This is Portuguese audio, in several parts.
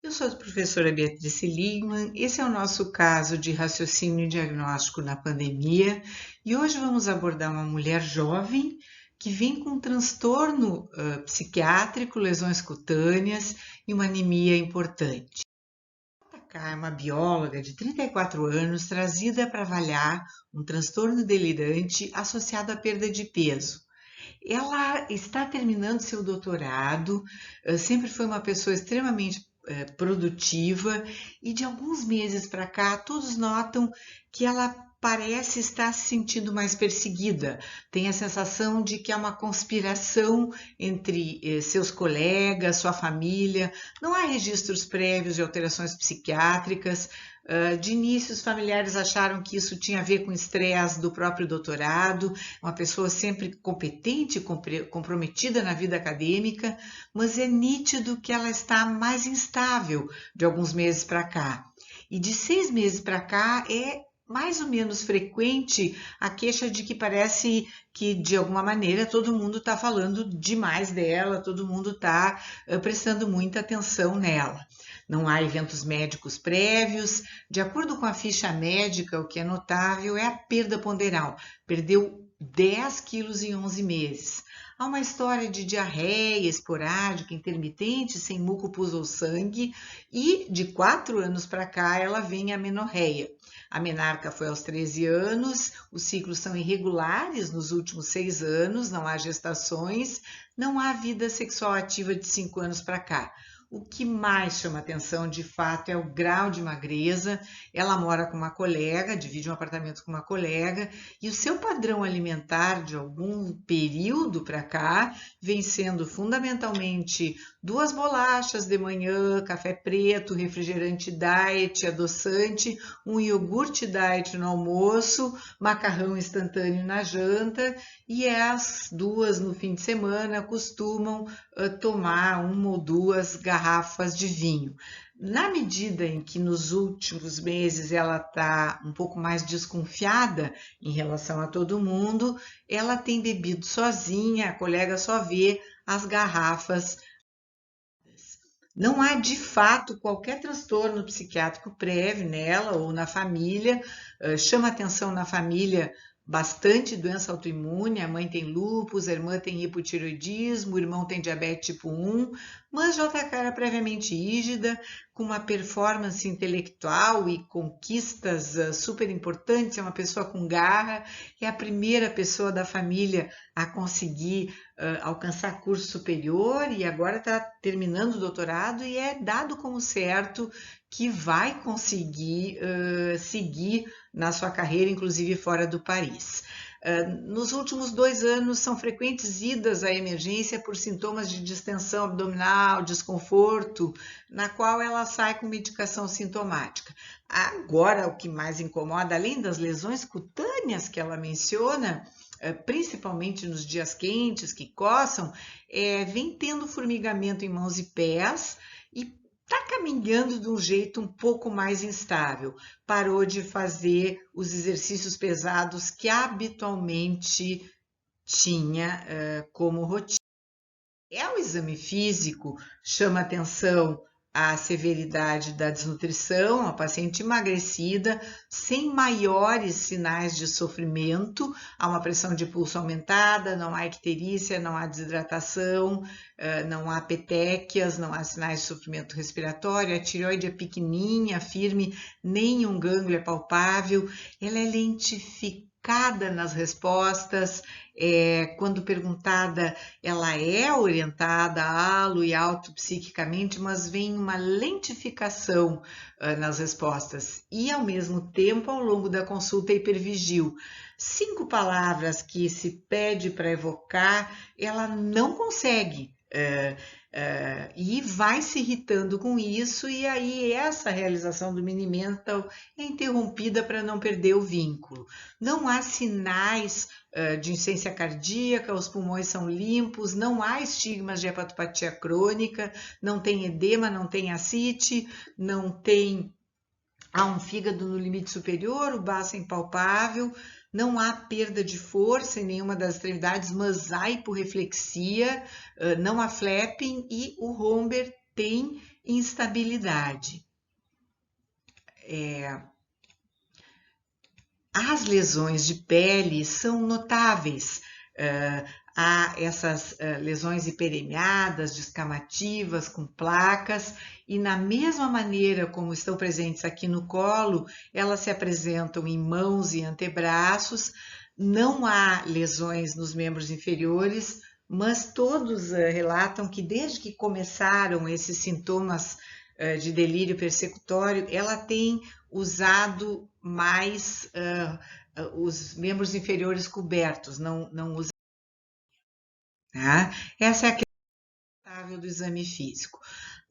Eu sou a professora Beatriz Lingman, esse é o nosso caso de raciocínio diagnóstico na pandemia e hoje vamos abordar uma mulher jovem que vem com um transtorno psiquiátrico, lesões cutâneas e uma anemia importante. A é uma bióloga de 34 anos trazida para avaliar um transtorno delirante associado à perda de peso. Ela está terminando seu doutorado, sempre foi uma pessoa extremamente produtiva e de alguns meses para cá todos notam que ela parece estar se sentindo mais perseguida. Tem a sensação de que há uma conspiração entre seus colegas, sua família. Não há registros prévios de alterações psiquiátricas. De início, os familiares acharam que isso tinha a ver com o estresse do próprio doutorado, uma pessoa sempre competente, comprometida na vida acadêmica, mas é nítido que ela está mais instável de alguns meses para cá. E de 6 meses para cá é mais ou menos frequente a queixa de que parece que, de alguma maneira, todo mundo está falando demais dela, todo mundo está prestando muita atenção nela. Não há eventos médicos prévios. De acordo com a ficha médica, o que é notável é a perda ponderal. Perdeu 10 quilos em 11 meses. Há uma história de diarreia esporádica, intermitente, sem muco, pus ou sangue, e de 4 anos para cá ela vem a amenorreia. A menarca foi aos 13 anos, os ciclos são irregulares nos últimos 6 anos, não há gestações, não há vida sexual ativa de 5 anos para cá. O que mais chama atenção, de fato, é o grau de magreza. Ela mora com uma colega, divide um apartamento com uma colega, e o seu padrão alimentar de algum período para cá vem sendo fundamentalmente 2 bolachas de manhã, café preto, refrigerante diet, adoçante, um iogurte diet no almoço, macarrão instantâneo na janta, e as 2 no fim de semana costumam tomar 1 ou 2 garrafas de vinho. Na medida em que nos últimos meses ela está um pouco mais desconfiada em relação a todo mundo, ela tem bebido sozinha, a colega só vê as garrafas. Não há de fato qualquer transtorno psiquiátrico prévio nela ou na família. Chama atenção na família bastante doença autoimune, a mãe tem lúpus, a irmã tem hipotireoidismo, o irmão tem diabetes tipo 1, mas JK era previamente rígida, com uma performance intelectual e conquistas super importantes, é uma pessoa com garra, é a primeira pessoa da família a conseguir alcançar curso superior e agora está terminando o doutorado e é dado como certo que vai conseguir seguir na sua carreira, inclusive fora do país. Nos últimos 2 anos, são frequentes idas à emergência por sintomas de distensão abdominal, desconforto, na qual ela sai com medicação sintomática. Agora, o que mais incomoda, além das lesões cutâneas que ela menciona, principalmente nos dias quentes que coçam, vem tendo formigamento em mãos e pés e está caminhando de um jeito um pouco mais instável. Parou de fazer os exercícios pesados que habitualmente tinha como rotina. O exame físico chama atenção a severidade da desnutrição, a paciente emagrecida, sem maiores sinais de sofrimento, há uma pressão de pulso aumentada, não há icterícia, não há desidratação, não há petequias, não há sinais de sofrimento respiratório, a tireoide é pequenininha, firme, nenhum gânglio é palpável, ela é lentificada nas respostas, quando perguntada, ela é orientada alo e autopsiquicamente, mas vem uma lentificação nas respostas e, ao mesmo tempo, ao longo da consulta, hipervigil. 5 palavras que se pede para evocar, ela não consegue. E vai se irritando com isso, e aí essa realização do mini mental é interrompida para não perder o vínculo. Não há sinais de insuficiência cardíaca, os pulmões são limpos, não há estigmas de hepatopatia crônica, não tem edema, não tem ascite, não tem... Há um fígado no limite superior, o baço é impalpável, não há perda de força em nenhuma das extremidades, mas há hiporreflexia, não há flapping e o Romberg tem instabilidade. As lesões de pele são notáveis. Há essas lesões hiperemiadas, descamativas, com placas, e na mesma maneira como estão presentes aqui no colo, elas se apresentam em mãos e antebraços. Não há lesões nos membros inferiores, mas todos relatam que desde que começaram esses sintomas de delírio persecutório, ela tem usado mais os membros inferiores cobertos, não usa. Tá? Essa é a questão do exame físico.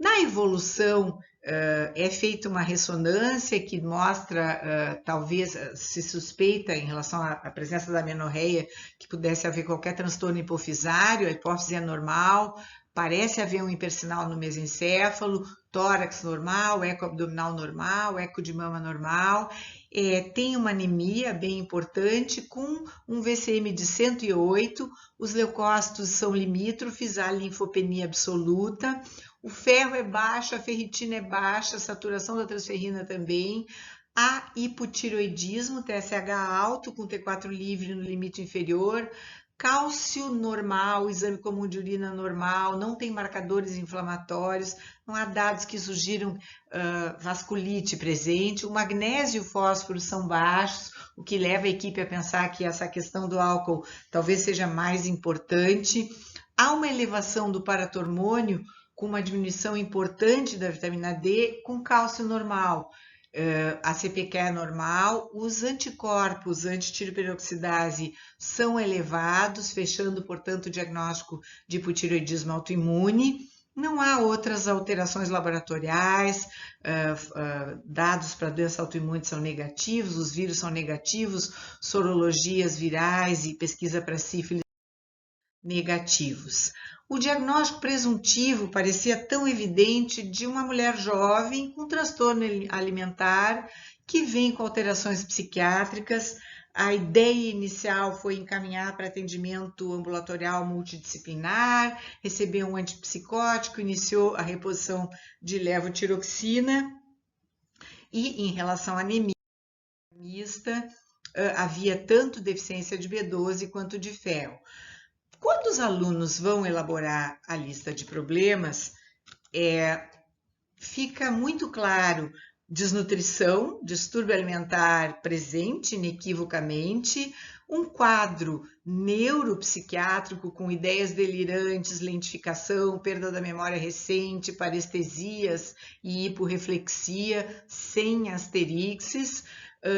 Na evolução, é feita uma ressonância que mostra, talvez se suspeita em relação à presença da amenorreia, que pudesse haver qualquer transtorno hipofisário, a hipófise é normal, parece haver um hipersinal no mesencéfalo, tórax normal, eco abdominal normal, eco de mama normal. Tem uma anemia bem importante com um VCM de 108, os leucócitos são limítrofes, há linfopenia absoluta, o ferro é baixo, a ferritina é baixa, a saturação da transferrina também, há hipotireoidismo, TSH alto com T4 livre no limite inferior, cálcio normal, exame comum de urina normal, não tem marcadores inflamatórios, não há dados que sugiram vasculite presente, o magnésio e o fósforo são baixos, o que leva a equipe a pensar que essa questão do álcool talvez seja mais importante. Há uma elevação do paratormônio com uma diminuição importante da vitamina D com cálcio normal. A CPK é normal, os anticorpos anti-tiroperoxidase são elevados, fechando, portanto, o diagnóstico de hipotireoidismo autoimune. Não há outras alterações laboratoriais, dados para doença autoimune são negativos, os vírus são negativos, sorologias virais e pesquisa para sífilis negativos. O diagnóstico presuntivo parecia tão evidente de uma mulher jovem com transtorno alimentar que vem com alterações psiquiátricas. A ideia inicial foi encaminhar para atendimento ambulatorial multidisciplinar, recebeu um antipsicótico, iniciou a reposição de levotiroxina e, em relação à anemia mista, havia tanto deficiência de B12 quanto de ferro. Quando os alunos vão elaborar a lista de problemas, fica muito claro desnutrição, distúrbio alimentar presente inequivocamente, um quadro neuropsiquiátrico com ideias delirantes, lentificação, perda da memória recente, parestesias e hiporreflexia sem asterixes,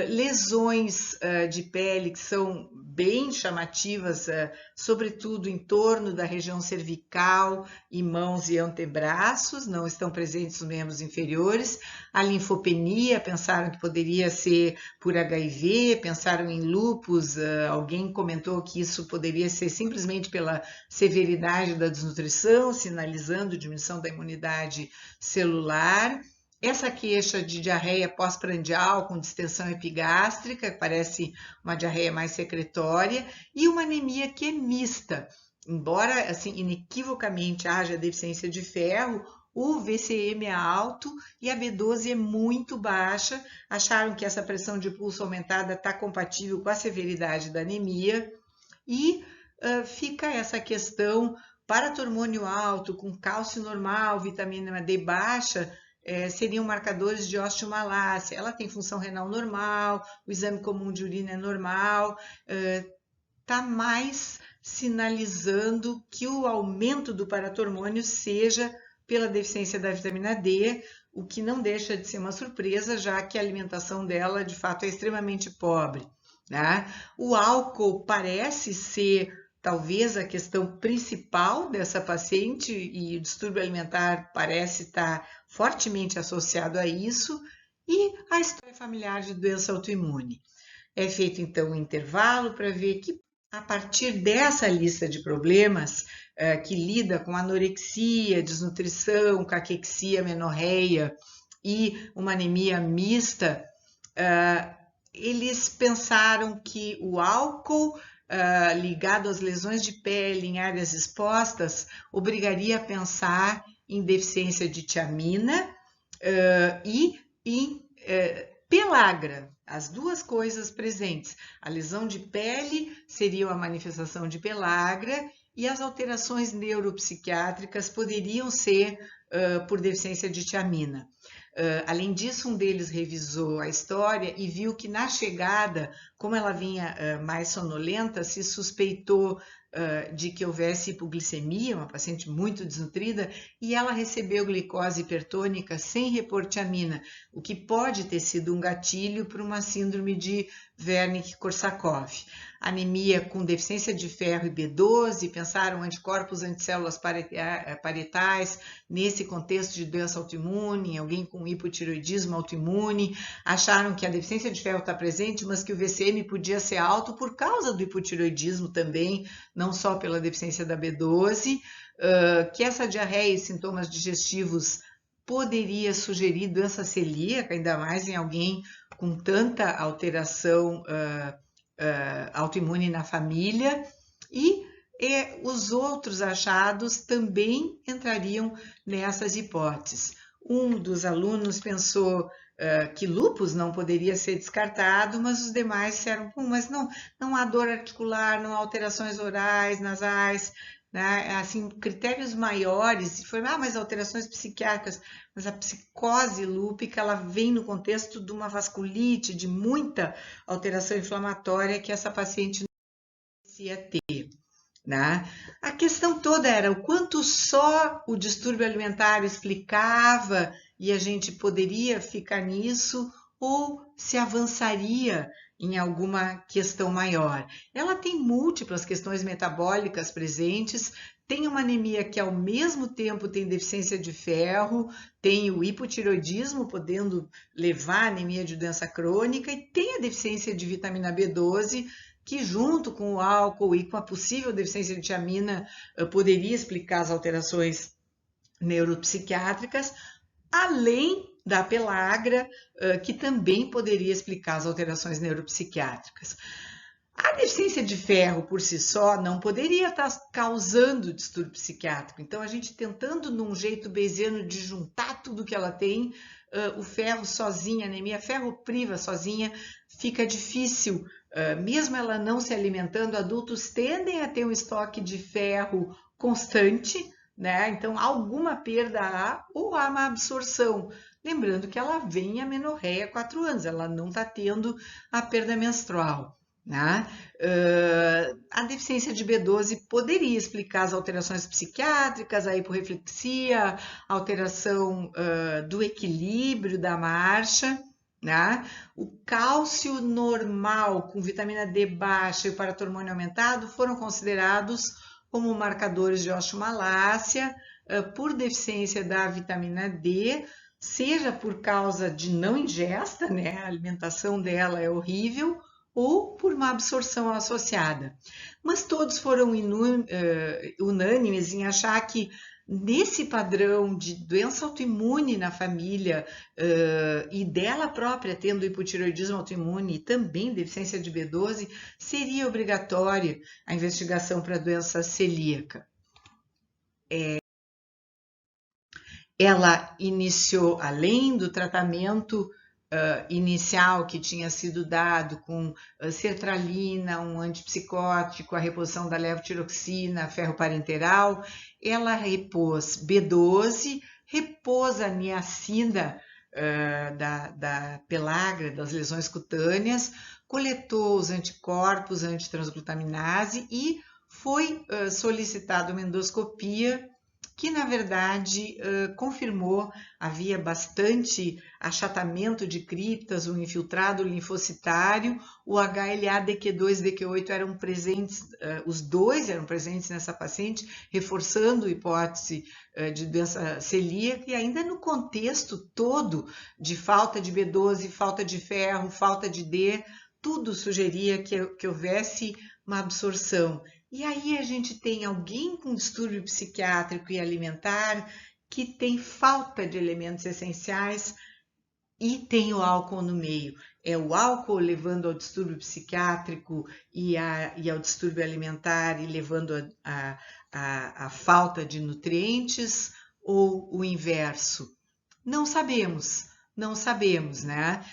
lesões de pele que são bem chamativas, sobretudo em torno da região cervical e mãos e antebraços, não estão presentes nos membros inferiores. A linfopenia, pensaram que poderia ser por HIV, pensaram em lúpus, alguém comentou que isso poderia ser simplesmente pela severidade da desnutrição, sinalizando diminuição da imunidade celular. Essa queixa de diarreia pós-prandial com distensão epigástrica, que parece uma diarreia mais secretória, e uma anemia que é mista. Embora, assim, inequivocamente haja deficiência de ferro, o VCM é alto e a B12 é muito baixa. Acharam que essa pressão de pulso aumentada está compatível com a severidade da anemia. E fica essa questão, paratormônio alto, com cálcio normal, vitamina D baixa, seriam marcadores de osteomalácia. Ela tem função renal normal, o exame comum de urina é normal, está mais sinalizando que o aumento do paratormônio seja pela deficiência da vitamina D, o que não deixa de ser uma surpresa, já que a alimentação dela, de fato, é extremamente pobre. Né? O álcool parece ser talvez a questão principal dessa paciente e o distúrbio alimentar parece estar fortemente associado a isso, e a história familiar de doença autoimune. É feito então um intervalo para ver que a partir dessa lista de problemas que lida com anorexia, desnutrição, caquexia, menorreia e uma anemia mista, eles pensaram que o álcool ligado às lesões de pele em áreas expostas obrigaria a pensar em deficiência de tiamina e em pelagra, as duas coisas presentes. A lesão de pele seria uma manifestação de pelagra e as alterações neuropsiquiátricas poderiam ser por deficiência de tiamina. Além disso, um deles revisou a história e viu que na chegada, como ela vinha mais sonolenta, se suspeitou de que houvesse hipoglicemia, uma paciente muito desnutrida, e ela recebeu glicose hipertônica sem repor tiamina, o que pode ter sido um gatilho para uma síndrome de Wernicke-Korsakoff. Anemia com deficiência de ferro e B12, pensaram anticorpos anticélulas parietais, nesse contexto de doença autoimune, alguém com hipotireoidismo autoimune, acharam que a deficiência de ferro está presente, mas que o VCM podia ser alto por causa do hipotireoidismo também, não só pela deficiência da B12, que essa diarreia e sintomas digestivos poderia sugerir doença celíaca, ainda mais em alguém com tanta alteração autoimune na família, e os outros achados também entrariam nessas hipóteses. Um dos alunos pensou que lúpus não poderia ser descartado, mas os demais disseram, mas não há dor articular, não há alterações orais, nasais, né? Assim, critérios maiores, foi, mas alterações psiquiátricas, mas a psicose lúpica, ela vem no contexto de uma vasculite, de muita alteração inflamatória que essa paciente não parecia ter, né? A questão toda era o quanto só o distúrbio alimentar explicava e a gente poderia ficar nisso ou se avançaria em alguma questão maior. Ela tem múltiplas questões metabólicas presentes, tem uma anemia que ao mesmo tempo tem deficiência de ferro, tem o hipotireoidismo podendo levar a anemia de doença crônica e tem a deficiência de vitamina B12, que junto com o álcool e com a possível deficiência de tiamina poderia explicar as alterações neuropsiquiátricas, além da pelagra, que também poderia explicar as alterações neuropsiquiátricas. A deficiência de ferro por si só não poderia estar causando distúrbio psiquiátrico. Então, a gente tentando num jeito bayesiano de juntar tudo que ela tem, o ferro sozinha, a anemia ferropriva sozinha, fica difícil. Mesmo ela não se alimentando, adultos tendem a ter um estoque de ferro constante, né? Então, alguma perda há ou há uma absorção. Lembrando que ela vem a menorreia há 4 anos, ela não está tendo a perda menstrual. Né? A deficiência de B12 poderia explicar as alterações psiquiátricas, a hiporreflexia, alteração do equilíbrio da marcha. Né? O cálcio normal com vitamina D baixa e o paratormônio aumentado foram considerados como marcadores de osteomalácia por deficiência da vitamina D, seja por causa de não ingesta, né? A alimentação dela é horrível, ou por uma absorção associada. Mas todos foram unânimes em achar que nesse padrão de doença autoimune na família e dela própria tendo hipotireoidismo autoimune e também deficiência de B12, seria obrigatória a investigação para doença celíaca. Ela iniciou, além do tratamento inicial que tinha sido dado com sertralina, um antipsicótico, a reposição da levotiroxina, ferro parenteral, ela repôs B12, repôs a niacina da pelagra, das lesões cutâneas, coletou os anticorpos antitransglutaminase e foi solicitada uma endoscopia que, na verdade, confirmou, havia bastante achatamento de criptas, um infiltrado linfocitário, o HLA-DQ2 e DQ8 eram presentes, os dois eram presentes nessa paciente, reforçando a hipótese de doença celíaca, e ainda no contexto todo de falta de B12, falta de ferro, falta de D, tudo sugeria que houvesse uma absorção. E aí a gente tem alguém com distúrbio psiquiátrico e alimentar que tem falta de elementos essenciais e tem o álcool no meio. É o álcool levando ao distúrbio psiquiátrico e ao distúrbio alimentar e levando a falta de nutrientes, ou o inverso? Não sabemos. Não sabemos, né?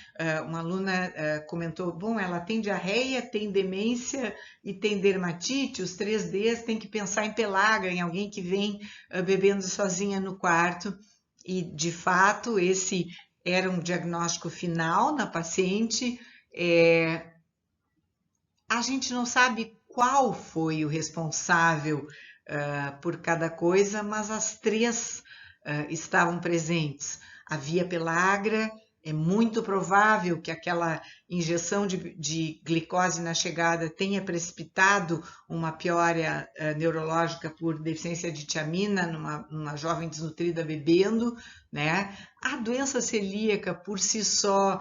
Uma aluna comentou, bom, ela tem diarreia, tem demência e tem dermatite, os 3Ds, tem que pensar em pelagra, em alguém que vem bebendo sozinha no quarto. E, de fato, esse era um diagnóstico final na paciente. A gente não sabe qual foi o responsável por cada coisa, mas as três estavam presentes. A via pelagra, é muito provável que aquela injeção de glicose na chegada tenha precipitado uma piora neurológica por deficiência de tiamina numa jovem desnutrida bebendo, né? A doença celíaca por si só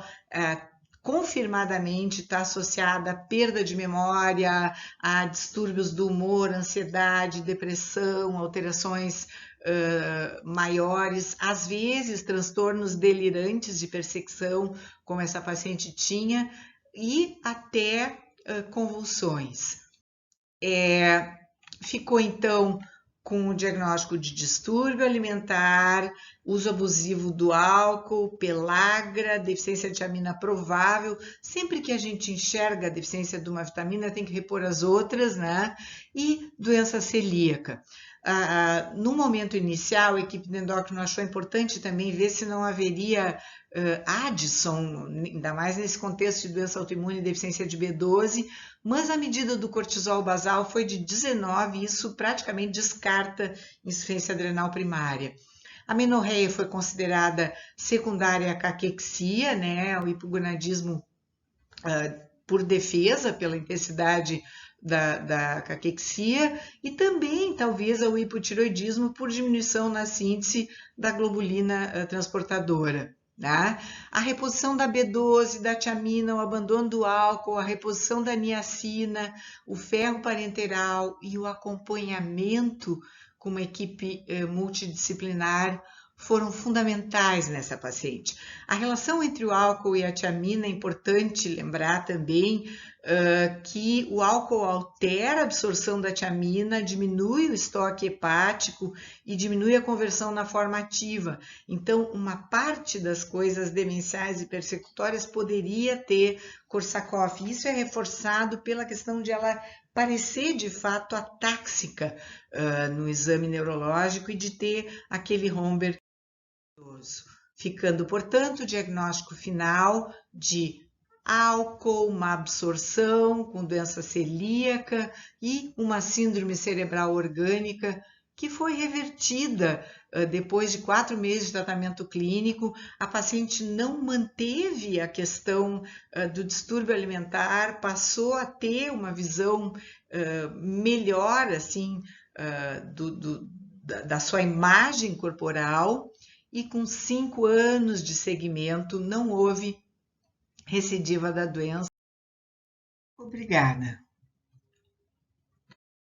confirmadamente está associada à perda de memória, a distúrbios do humor, ansiedade, depressão, alterações maiores, às vezes transtornos delirantes de perseguição, como essa paciente tinha, e até convulsões. Ficou então com o diagnóstico de distúrbio alimentar, uso abusivo do álcool, pelagra, deficiência de tiamina provável. Sempre que a gente enxerga a deficiência de uma vitamina, tem que repor as outras, né? E doença celíaca. No momento inicial, a equipe de endócrino achou importante também ver se não haveria Addison, ainda mais nesse contexto de doença autoimune e deficiência de B12, mas a medida do cortisol basal foi de 19 e isso praticamente descarta insuficiência adrenal primária. A menorreia foi considerada secundária à caquexia, né, o hipogonadismo por defesa, pela intensidade da caquexia, e também talvez ao hipotiroidismo por diminuição na síntese da globulina transportadora. Tá? A reposição da B12, da tiamina, o abandono do álcool, a reposição da niacina, o ferro parenteral e o acompanhamento com uma equipe multidisciplinar foram fundamentais nessa paciente. A relação entre o álcool e a tiamina é importante lembrar também que o álcool altera a absorção da tiamina, diminui o estoque hepático e diminui a conversão na forma ativa. Então, uma parte das coisas demenciais e persecutórias poderia ter Korsakoff. Isso é reforçado pela questão de ela parecer de fato atáxica no exame neurológico e de ter aquele Romberg. Ficando, portanto, o diagnóstico final de álcool, uma absorção com doença celíaca e uma síndrome cerebral orgânica que foi revertida depois de 4 meses de tratamento clínico. A paciente não manteve a questão do distúrbio alimentar, passou a ter uma visão melhor assim da sua imagem corporal e com 5 anos de seguimento não houve recidiva da doença. Obrigada.